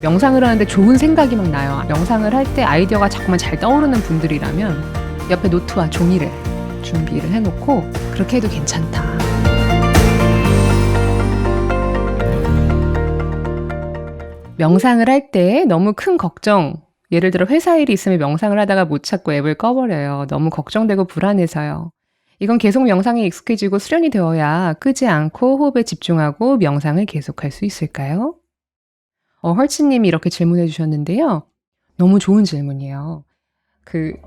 명상을 하는데 좋은 생각이 막 나요. 명상을 할 때 아이디어가 자꾸만 잘 떠오르는 분들이라면 옆에 노트와 종이를 준비를 해놓고 그렇게 해도 괜찮다. 명상을 할 때 너무 큰 걱정, 예를 들어 회사 일이 있으면 명상을 하다가 못 찾고 앱을 꺼버려요. 너무 걱정되고 불안해서요. 이건 계속 명상에 익숙해지고 수련이 되어야 끄지 않고 호흡에 집중하고 명상을 계속할 수 있을까요? 헐츠님이 이렇게 질문해 주셨는데요. 너무 좋은 질문이에요.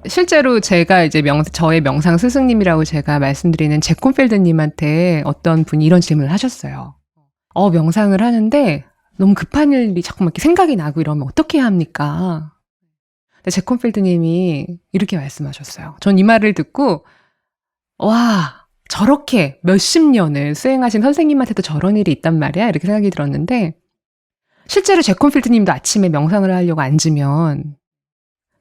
실제로 제가 이제 저의 명상 스승님이라고 제가 말씀드리는 제콘필드님한테 어떤 분이 이런 질문을 하셨어요. 명상을 하는데 너무 급한 일이 자꾸 막 이렇게 생각이 나고 이러면 어떻게 해야 합니까? 근데 제콘필드님이 이렇게 말씀하셨어요. 전 이 말을 듣고, 와, 저렇게 몇십 년을 수행하신 선생님한테도 저런 일이 있단 말이야? 이렇게 생각이 들었는데, 실제로 제콘필드님도 아침에 명상을 하려고 앉으면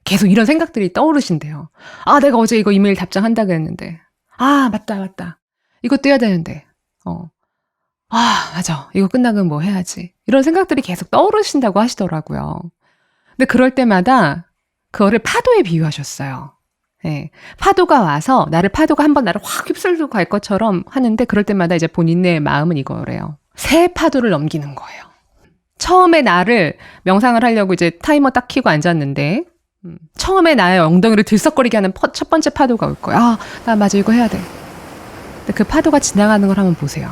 계속 이런 생각들이 떠오르신대요. 아, 내가 어제 이거 이메일 답장한다 그랬는데. 아, 맞다. 이것도 해야 되는데. 아, 맞아. 이거 끝나면 뭐 해야지. 이런 생각들이 계속 떠오르신다고 하시더라고요. 근데 그럴 때마다 그거를 파도에 비유하셨어요. 네. 파도가 와서 파도가 한번 나를 확 휩쓸고 갈 것처럼 하는데 그럴 때마다 이제 본인의 마음은 이거래요. 새 파도를 넘기는 거예요. 처음에 나를 명상을 하려고 이제 타이머 딱 켜고 앉았는데 처음에 나의 엉덩이를 들썩거리게 하는 첫 번째 파도가 올 거야. 아, 나 맞아, 이거 해야 돼. 근데 그 파도가 지나가는 걸 한번 보세요.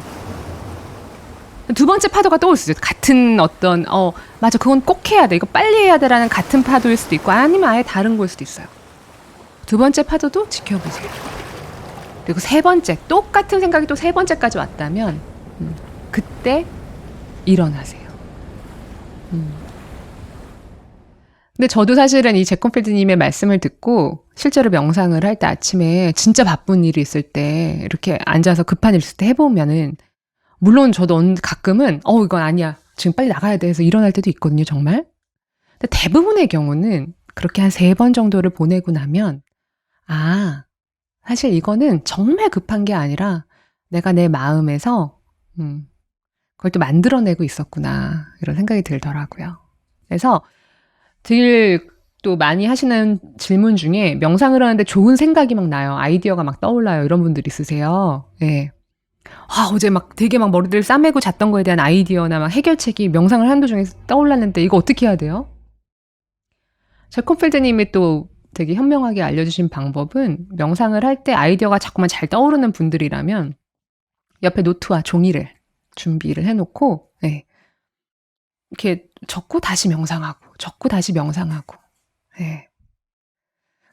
두 번째 파도가 또 올 수 있어요. 같은 맞아, 그건 꼭 해야 돼. 이거 빨리 해야 돼라는 같은 파도일 수도 있고 아니면 아예 다른 걸 수도 있어요. 두 번째 파도도 지켜보세요. 그리고 세 번째, 똑같은 생각이 또 세 번째까지 왔다면 그때 일어나세요. 근데 저도 사실은 이 제콘필드님의 말씀을 듣고 실제로 명상을 할 때 아침에 진짜 바쁜 일이 있을 때 이렇게 앉아서 급한 일 있을 때 해보면은 물론 저도 가끔은 이건 아니야. 지금 빨리 나가야 돼 해서 일어날 때도 있거든요, 정말. 근데 대부분의 경우는 그렇게 한 3번 정도를 보내고 나면 사실 이거는 정말 급한 게 아니라 내가 내 마음에서 그걸 또 만들어내고 있었구나 이런 생각이 들더라고요. 그래서 또 많이 하시는 질문 중에 명상을 하는데 좋은 생각이 막 나요. 아이디어가 막 떠올라요. 이런 분들 있으세요. 네. 어제 막 되게 막 머리를 싸매고 잤던 거에 대한 아이디어나 막 해결책이 명상을 하는 도중에 떠올랐는데 이거 어떻게 해야 돼요? 제콘필드님이 또 되게 현명하게 알려주신 방법은 명상을 할 때 아이디어가 자꾸만 잘 떠오르는 분들이라면 옆에 노트와 종이를 준비를 해놓고 이렇게 적고 다시 명상하고 적고 다시 명상하고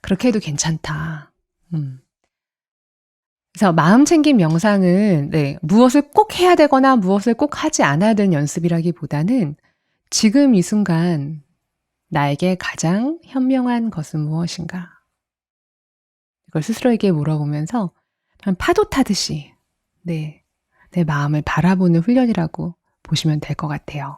그렇게 해도 괜찮다. 그래서 마음챙김 명상은 무엇을 꼭 해야 되거나 무엇을 꼭 하지 않아야 되는 연습이라기보다는 지금 이 순간 나에게 가장 현명한 것은 무엇인가? 이걸 스스로에게 물어보면서 파도 타듯이 내 마음을 바라보는 훈련이라고 보시면 될 것 같아요.